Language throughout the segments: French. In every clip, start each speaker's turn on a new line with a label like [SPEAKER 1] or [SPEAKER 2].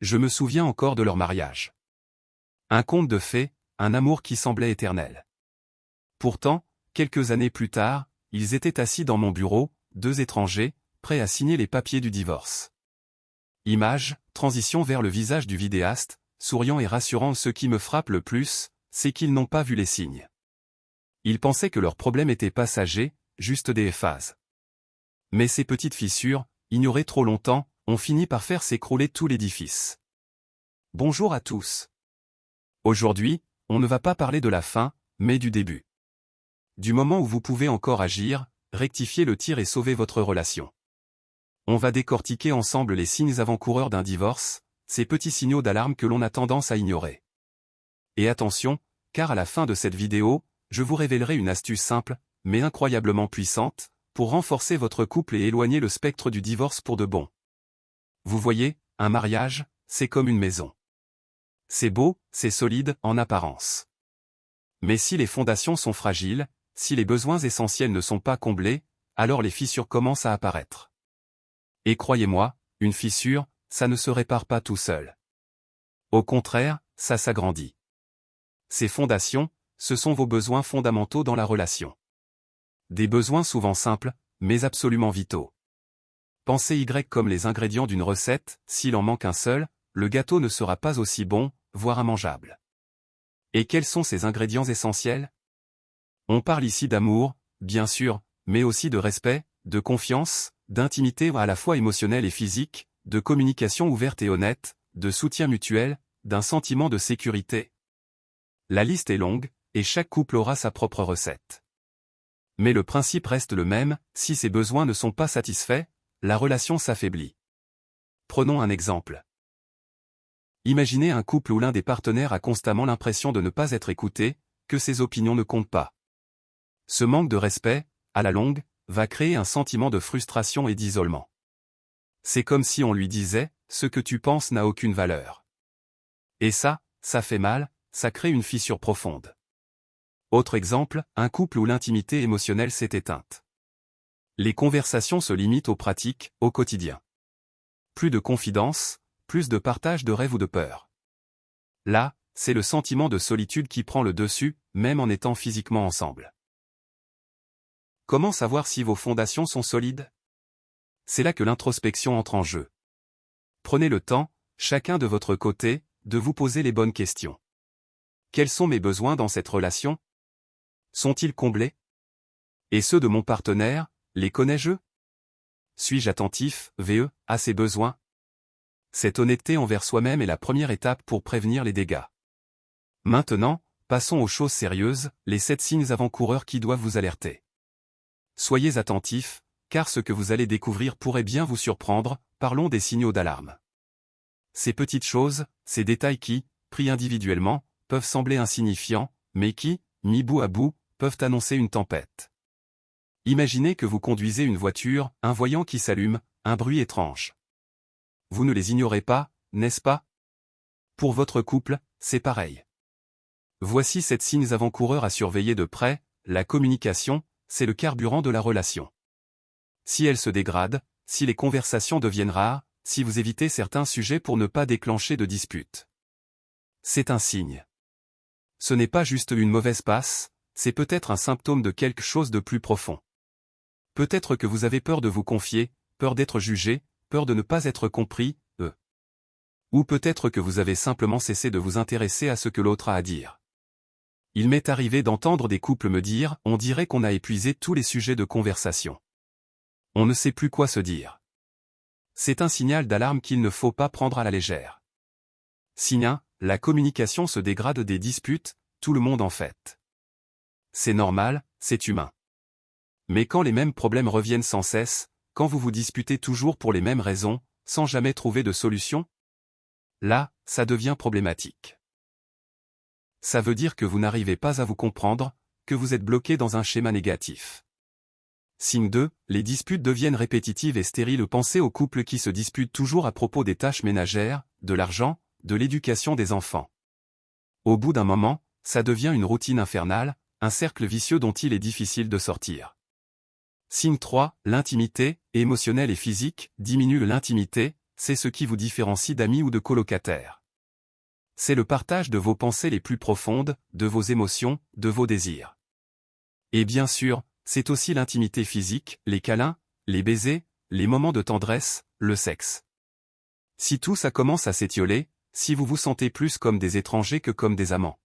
[SPEAKER 1] Je me souviens encore de leur mariage. Un conte de fées, un amour qui semblait éternel. Pourtant, quelques années plus tard, ils étaient assis dans mon bureau, deux étrangers, prêts à signer les papiers du divorce. Image, transition vers le visage du vidéaste, souriant et rassurant. Ce qui me frappe le plus, c'est qu'ils n'ont pas vu les signes. Ils pensaient que leur problème était passager, juste des phases. Mais ces petites fissures, ignorées trop longtemps, ont fini par faire s'écrouler tout l'édifice. Bonjour à tous. Aujourd'hui, on ne va pas parler de la fin, mais du début. Du moment où vous pouvez encore agir, rectifier le tir et sauver votre relation. On va décortiquer ensemble les signes avant-coureurs d'un divorce, ces petits signaux d'alarme que l'on a tendance à ignorer. Et attention, car à la fin de cette vidéo, je vous révélerai une astuce simple, mais incroyablement puissante, pour renforcer votre couple et éloigner le spectre du divorce pour de bon. Vous voyez, un mariage, c'est comme une maison. C'est beau, c'est solide, en apparence. Mais si les fondations sont fragiles, si les besoins essentiels ne sont pas comblés, alors les fissures commencent à apparaître. Et croyez-moi, une fissure, ça ne se répare pas tout seul. Au contraire, ça s'agrandit. Ces fondations, ce sont vos besoins fondamentaux dans la relation. Des besoins souvent simples, mais absolument vitaux. Pensez Y comme les ingrédients d'une recette, s'il en manque un seul, le gâteau ne sera pas aussi bon, voire immangeable. Et quels sont ces ingrédients essentiels? On parle ici d'amour, bien sûr, mais aussi de respect, de confiance, d'intimité à la fois émotionnelle et physique, de communication ouverte et honnête, de soutien mutuel, d'un sentiment de sécurité. La liste est longue, et chaque couple aura sa propre recette. Mais le principe reste le même, si ces besoins ne sont pas satisfaits, la relation s'affaiblit. Prenons un exemple. Imaginez un couple où l'un des partenaires a constamment l'impression de ne pas être écouté, que ses opinions ne comptent pas. Ce manque de respect, à la longue, va créer un sentiment de frustration et d'isolement. C'est comme si on lui disait « ce que tu penses n'a aucune valeur ». Et ça fait mal, ça crée une fissure profonde. Autre exemple, un couple où l'intimité émotionnelle s'est éteinte. Les conversations se limitent aux pratiques, au quotidien. Plus de confidence, plus de partage de rêves ou de peurs. Là, c'est le sentiment de solitude qui prend le dessus, même en étant physiquement ensemble. Comment savoir si vos fondations sont solides? C'est là que l'introspection entre en jeu. Prenez le temps, chacun de votre côté, de vous poser les bonnes questions. Quels sont mes besoins dans cette relation? Sont-ils comblés? Et ceux de mon partenaire, les connais-je? Suis-je attentif, VE, à ses besoins? Cette honnêteté envers soi-même est la première étape pour prévenir les dégâts. Maintenant, passons aux choses sérieuses, les 7 signes avant-coureurs qui doivent vous alerter. Soyez attentifs, car ce que vous allez découvrir pourrait bien vous surprendre, parlons des signaux d'alarme. Ces petites choses, ces détails qui, pris individuellement, peuvent sembler insignifiants, mais qui, mis bout à bout, peuvent annoncer une tempête. Imaginez que vous conduisez une voiture, un voyant qui s'allume, un bruit étrange. Vous ne les ignorez pas, n'est-ce pas? Pour votre couple, c'est pareil. Voici 7 signes avant-coureurs à surveiller de près, la communication, c'est le carburant de la relation. Si elle se dégrade, si les conversations deviennent rares, si vous évitez certains sujets pour ne pas déclencher de disputes. C'est un signe. Ce n'est pas juste une mauvaise passe, c'est peut-être un symptôme de quelque chose de plus profond. Peut-être que vous avez peur de vous confier, peur d'être jugé, peur de ne pas être compris, Ou peut-être que vous avez simplement cessé de vous intéresser à ce que l'autre a à dire. Il m'est arrivé d'entendre des couples me dire « on dirait qu'on a épuisé tous les sujets de conversation. On ne sait plus quoi se dire. » C'est un signal d'alarme qu'il ne faut pas prendre à la légère. Signe 1, la communication se dégrade des disputes, tout le monde en fait. C'est normal, c'est humain. Mais quand les mêmes problèmes reviennent sans cesse, quand vous vous disputez toujours pour les mêmes raisons, sans jamais trouver de solution, là, ça devient problématique. Ça veut dire que vous n'arrivez pas à vous comprendre, que vous êtes bloqué dans un schéma négatif. Signe 2, les disputes deviennent répétitives et stériles. Pensez aux couples qui se disputent toujours à propos des tâches ménagères, de l'argent, de l'éducation des enfants. Au bout d'un moment, ça devient une routine infernale, un cercle vicieux dont il est difficile de sortir. Signe 3, l'intimité, émotionnelle et physique, diminue. L'intimité, c'est ce qui vous différencie d'amis ou de colocataires. C'est le partage de vos pensées les plus profondes, de vos émotions, de vos désirs. Et bien sûr, c'est aussi l'intimité physique, les câlins, les baisers, les moments de tendresse, le sexe. Si tout ça commence à s'étioler, si vous vous sentez plus comme des étrangers que comme des amants,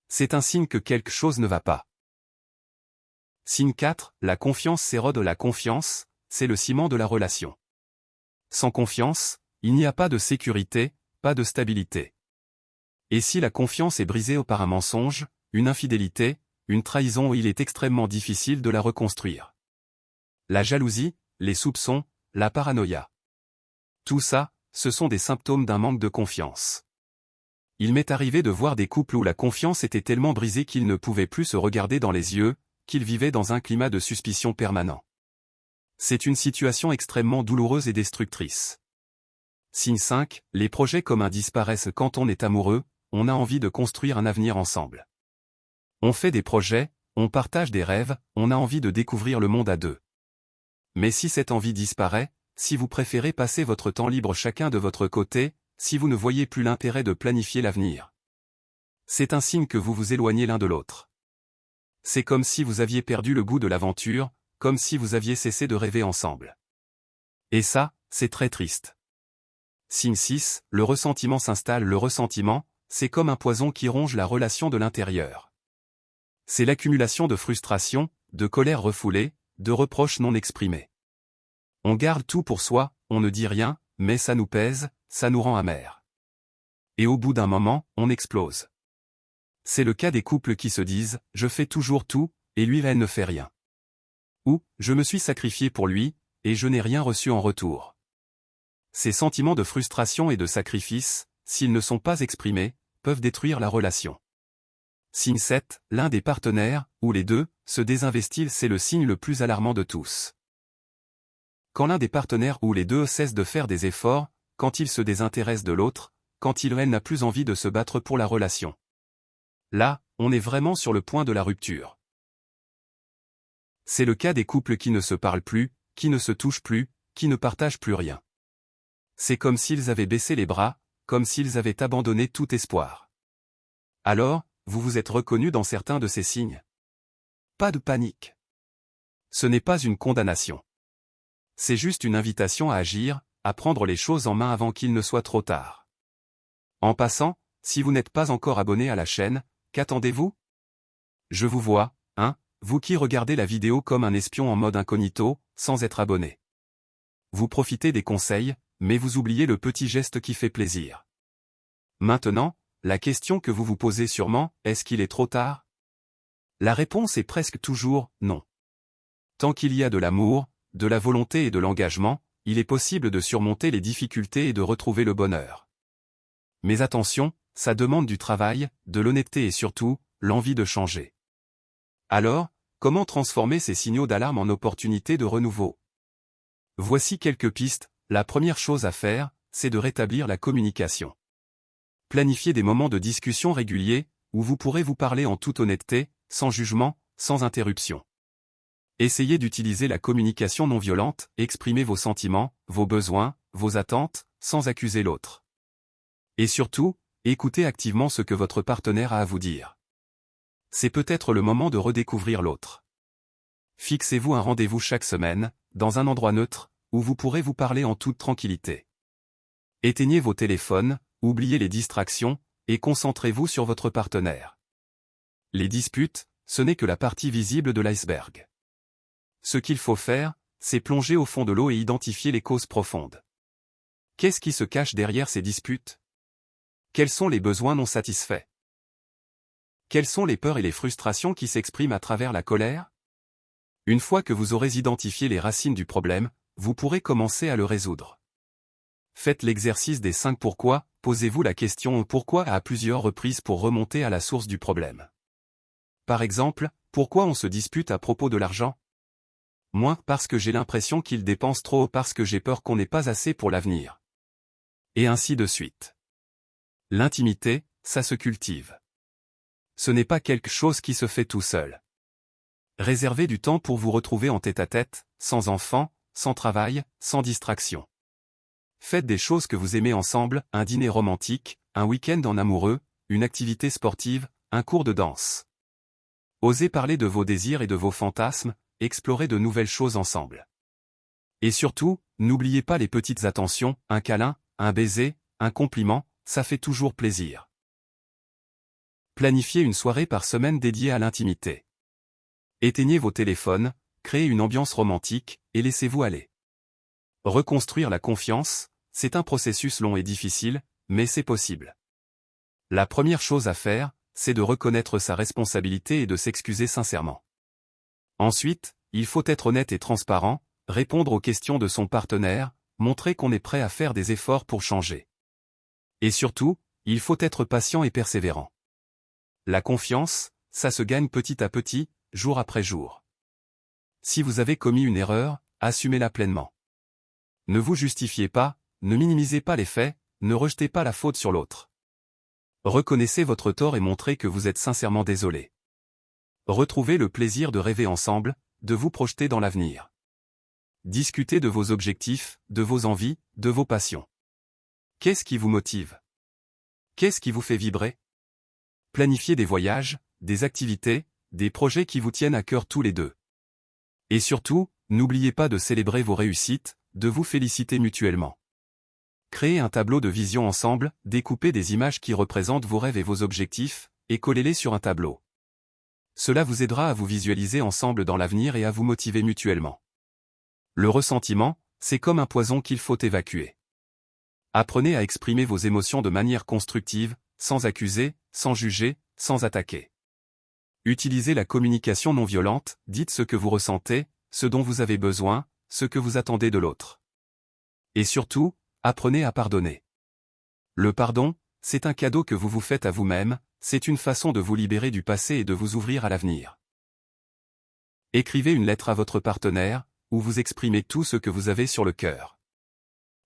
[SPEAKER 1] c'est un signe que quelque chose ne va pas. Signe 4, la confiance s'érode. La confiance, c'est le ciment de la relation. Sans confiance, il n'y a pas de sécurité, pas de stabilité. Et si la confiance est brisée par un mensonge, une infidélité, une trahison, il est extrêmement difficile de la reconstruire. La jalousie, les soupçons, la paranoïa. Tout ça, ce sont des symptômes d'un manque de confiance. Il m'est arrivé de voir des couples où la confiance était tellement brisée qu'ils ne pouvaient plus se regarder dans les yeux, qu'ils vivaient dans un climat de suspicion permanent. C'est une situation extrêmement douloureuse et destructrice. Signe 5, les projets communs disparaissent. Quand on est amoureux, on a envie de construire un avenir ensemble. On fait des projets, on partage des rêves, on a envie de découvrir le monde à deux. Mais si cette envie disparaît, si vous préférez passer votre temps libre chacun de votre côté, si vous ne voyez plus l'intérêt de planifier l'avenir, c'est un signe que vous vous éloignez l'un de l'autre. C'est comme si vous aviez perdu le goût de l'aventure, comme si vous aviez cessé de rêver ensemble. Et ça, c'est très triste. Signe 6, le ressentiment s'installe. Le ressentiment, c'est comme un poison qui ronge la relation de l'intérieur. C'est l'accumulation de frustration, de colère refoulée, de reproches non exprimés. On garde tout pour soi, on ne dit rien, mais ça nous pèse, ça nous rend amers. Et au bout d'un moment, on explose. C'est le cas des couples qui se disent « je fais toujours tout, et lui elle ne fait rien ». Ou « je me suis sacrifié pour lui, et je n'ai rien reçu en retour ». Ces sentiments de frustration et de sacrifice, s'ils ne sont pas exprimés, peuvent détruire la relation. Signe 7, l'un des partenaires, ou les deux, se désinvestissent. C'est le signe le plus alarmant de tous. Quand l'un des partenaires ou les deux cesse de faire des efforts, quand il se désintéresse de l'autre, quand il ou elle n'a plus envie de se battre pour la relation. Là, on est vraiment sur le point de la rupture. C'est le cas des couples qui ne se parlent plus, qui ne se touchent plus, qui ne partagent plus rien. C'est comme s'ils avaient baissé les bras, comme s'ils avaient abandonné tout espoir. Alors, vous vous êtes reconnu dans certains de ces signes. Pas de panique. Ce n'est pas une condamnation. C'est juste une invitation à agir, à prendre les choses en main avant qu'il ne soit trop tard. En passant, si vous n'êtes pas encore abonné à la chaîne, qu'attendez-vous? Je vous vois, vous qui regardez la vidéo comme un espion en mode incognito, sans être abonné. Vous profitez des conseils, mais vous oubliez le petit geste qui fait plaisir. Maintenant, la question que vous vous posez sûrement, est-ce qu'il est trop tard? La réponse est presque toujours non. Tant qu'il y a de l'amour, de la volonté et de l'engagement, il est possible de surmonter les difficultés et de retrouver le bonheur. Mais attention, ça demande du travail, de l'honnêteté et surtout, l'envie de changer. Alors, comment transformer ces signaux d'alarme en opportunités de renouveau? Voici quelques pistes. La première chose à faire, c'est de rétablir la communication. Planifiez des moments de discussion réguliers, où vous pourrez vous parler en toute honnêteté, sans jugement, sans interruption. Essayez d'utiliser la communication non violente, exprimez vos sentiments, vos besoins, vos attentes, sans accuser l'autre. Et surtout, écoutez activement ce que votre partenaire a à vous dire. C'est peut-être le moment de redécouvrir l'autre. Fixez-vous un rendez-vous chaque semaine, dans un endroit neutre, où vous pourrez vous parler en toute tranquillité. Éteignez vos téléphones, oubliez les distractions, et concentrez-vous sur votre partenaire. Les disputes, ce n'est que la partie visible de l'iceberg. Ce qu'il faut faire, c'est plonger au fond de l'eau et identifier les causes profondes. Qu'est-ce qui se cache derrière ces disputes? Quels sont les besoins non satisfaits? Quelles sont les peurs et les frustrations qui s'expriment à travers la colère? Une fois que vous aurez identifié les racines du problème, vous pourrez commencer à le résoudre. Faites l'exercice des 5 pourquoi, posez-vous la question pourquoi à plusieurs reprises pour remonter à la source du problème. Par exemple, pourquoi on se dispute à propos de l'argent? Moi, parce que j'ai l'impression qu'il dépense trop, parce que j'ai peur qu'on n'ait pas assez pour l'avenir. Et ainsi de suite. L'intimité, ça se cultive. Ce n'est pas quelque chose qui se fait tout seul. Réservez du temps pour vous retrouver en tête-à-tête, sans enfants, sans travail, sans distraction. Faites des choses que vous aimez ensemble, un dîner romantique, un week-end en amoureux, une activité sportive, un cours de danse. Osez parler de vos désirs et de vos fantasmes, explorez de nouvelles choses ensemble. Et surtout, n'oubliez pas les petites attentions, un câlin, un baiser, un compliment, ça fait toujours plaisir. Planifiez une soirée par semaine dédiée à l'intimité. Éteignez vos téléphones, créez une ambiance romantique, et laissez-vous aller. Reconstruire la confiance, c'est un processus long et difficile, mais c'est possible. La première chose à faire, c'est de reconnaître sa responsabilité et de s'excuser sincèrement. Ensuite, il faut être honnête et transparent, répondre aux questions de son partenaire, montrer qu'on est prêt à faire des efforts pour changer. Et surtout, il faut être patient et persévérant. La confiance, ça se gagne petit à petit, jour après jour. Si vous avez commis une erreur, assumez-la pleinement. Ne vous justifiez pas, ne minimisez pas les faits, ne rejetez pas la faute sur l'autre. Reconnaissez votre tort et montrez que vous êtes sincèrement désolé. Retrouvez le plaisir de rêver ensemble, de vous projeter dans l'avenir. Discutez de vos objectifs, de vos envies, de vos passions. Qu'est-ce qui vous motive? Qu'est-ce qui vous fait vibrer? Planifiez des voyages, des activités, des projets qui vous tiennent à cœur tous les deux. Et surtout, n'oubliez pas de célébrer vos réussites, de vous féliciter mutuellement. Créez un tableau de vision ensemble, découpez des images qui représentent vos rêves et vos objectifs, et collez-les sur un tableau. Cela vous aidera à vous visualiser ensemble dans l'avenir et à vous motiver mutuellement. Le ressentiment, c'est comme un poison qu'il faut évacuer. Apprenez à exprimer vos émotions de manière constructive, sans accuser, sans juger, sans attaquer. Utilisez la communication non violente, dites ce que vous ressentez, ce dont vous avez besoin, ce que vous attendez de l'autre. Et surtout, apprenez à pardonner. Le pardon, c'est un cadeau que vous vous faites à vous-même, c'est une façon de vous libérer du passé et de vous ouvrir à l'avenir. Écrivez une lettre à votre partenaire, où vous exprimez tout ce que vous avez sur le cœur.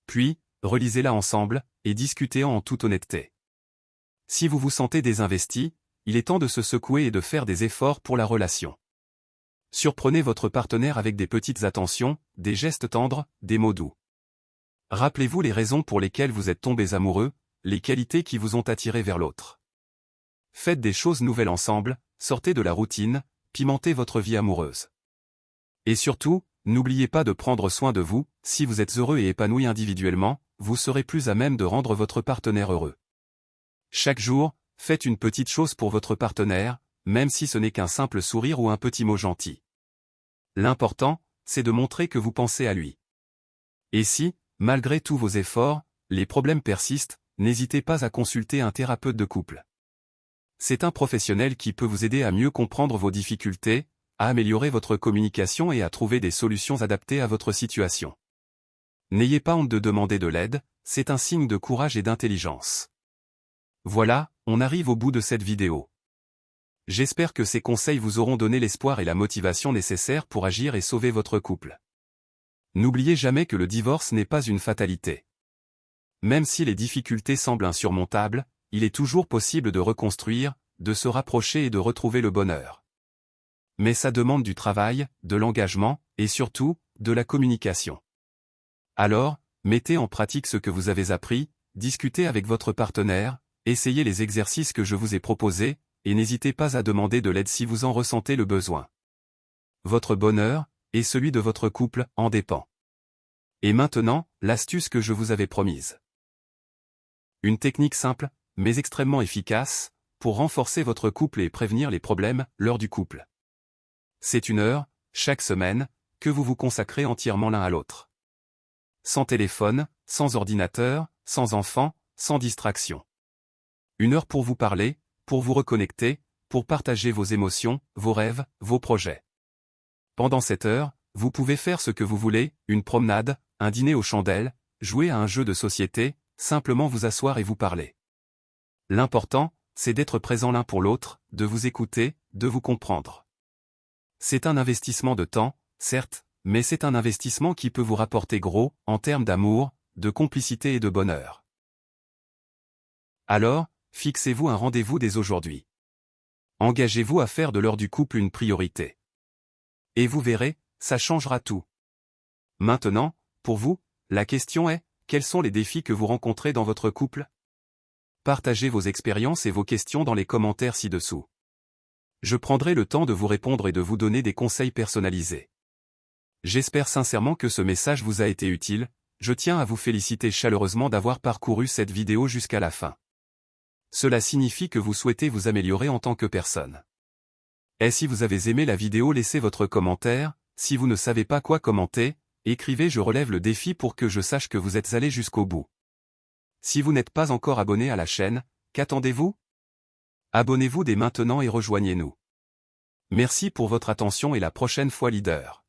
[SPEAKER 1] Puis, relisez-la ensemble, et discutez en toute honnêteté. Si vous vous sentez désinvesti, il est temps de se secouer et de faire des efforts pour la relation. Surprenez votre partenaire avec des petites attentions, des gestes tendres, des mots doux. Rappelez-vous les raisons pour lesquelles vous êtes tombés amoureux, les qualités qui vous ont attiré vers l'autre. Faites des choses nouvelles ensemble, sortez de la routine, pimentez votre vie amoureuse. Et surtout, n'oubliez pas de prendre soin de vous, si vous êtes heureux et épanoui individuellement, vous serez plus à même de rendre votre partenaire heureux. Chaque jour, faites une petite chose pour votre partenaire, même si ce n'est qu'un simple sourire ou un petit mot gentil. L'important, c'est de montrer que vous pensez à lui. Et si, malgré tous vos efforts, les problèmes persistent, n'hésitez pas à consulter un thérapeute de couple. C'est un professionnel qui peut vous aider à mieux comprendre vos difficultés, à améliorer votre communication et à trouver des solutions adaptées à votre situation. N'ayez pas honte de demander de l'aide, c'est un signe de courage et d'intelligence. Voilà, on arrive au bout de cette vidéo. J'espère que ces conseils vous auront donné l'espoir et la motivation nécessaires pour agir et sauver votre couple. N'oubliez jamais que le divorce n'est pas une fatalité. Même si les difficultés semblent insurmontables, il est toujours possible de reconstruire, de se rapprocher et de retrouver le bonheur. Mais ça demande du travail, de l'engagement, et surtout, de la communication. Alors, mettez en pratique ce que vous avez appris, discutez avec votre partenaire, essayez les exercices que je vous ai proposés, et n'hésitez pas à demander de l'aide si vous en ressentez le besoin. Votre bonheur, et celui de votre couple, en dépend. Et maintenant, l'astuce que je vous avais promise. Une technique simple, mais extrêmement efficace, pour renforcer votre couple et prévenir les problèmes, lors du couple. C'est 1 heure, chaque semaine, que vous vous consacrez entièrement l'un à l'autre. Sans téléphone, sans ordinateur, sans enfant, sans distraction. 1 heure pour vous parler, pour vous reconnecter, pour partager vos émotions, vos rêves, vos projets. Pendant cette heure, vous pouvez faire ce que vous voulez, une promenade, un dîner aux chandelles, jouer à un jeu de société, simplement vous asseoir et vous parler. L'important, c'est d'être présent l'un pour l'autre, de vous écouter, de vous comprendre. C'est un investissement de temps, certes, mais c'est un investissement qui peut vous rapporter gros, en termes d'amour, de complicité et de bonheur. Alors, fixez-vous un rendez-vous dès aujourd'hui. Engagez-vous à faire de l'heure du couple une priorité. Et vous verrez, ça changera tout. Maintenant, pour vous, la question est, quels sont les défis que vous rencontrez dans votre couple? Partagez vos expériences et vos questions dans les commentaires ci-dessous. Je prendrai le temps de vous répondre et de vous donner des conseils personnalisés. J'espère sincèrement que ce message vous a été utile. Je tiens à vous féliciter chaleureusement d'avoir parcouru cette vidéo jusqu'à la fin. Cela signifie que vous souhaitez vous améliorer en tant que personne. Et si vous avez aimé la vidéo, laissez votre commentaire. Si vous ne savez pas quoi commenter, écrivez "je relève le défi" pour que je sache que vous êtes allé jusqu'au bout. Si vous n'êtes pas encore abonné à la chaîne, qu'attendez-vous? Abonnez-vous dès maintenant et rejoignez-nous. Merci pour votre attention et la prochaine fois leader.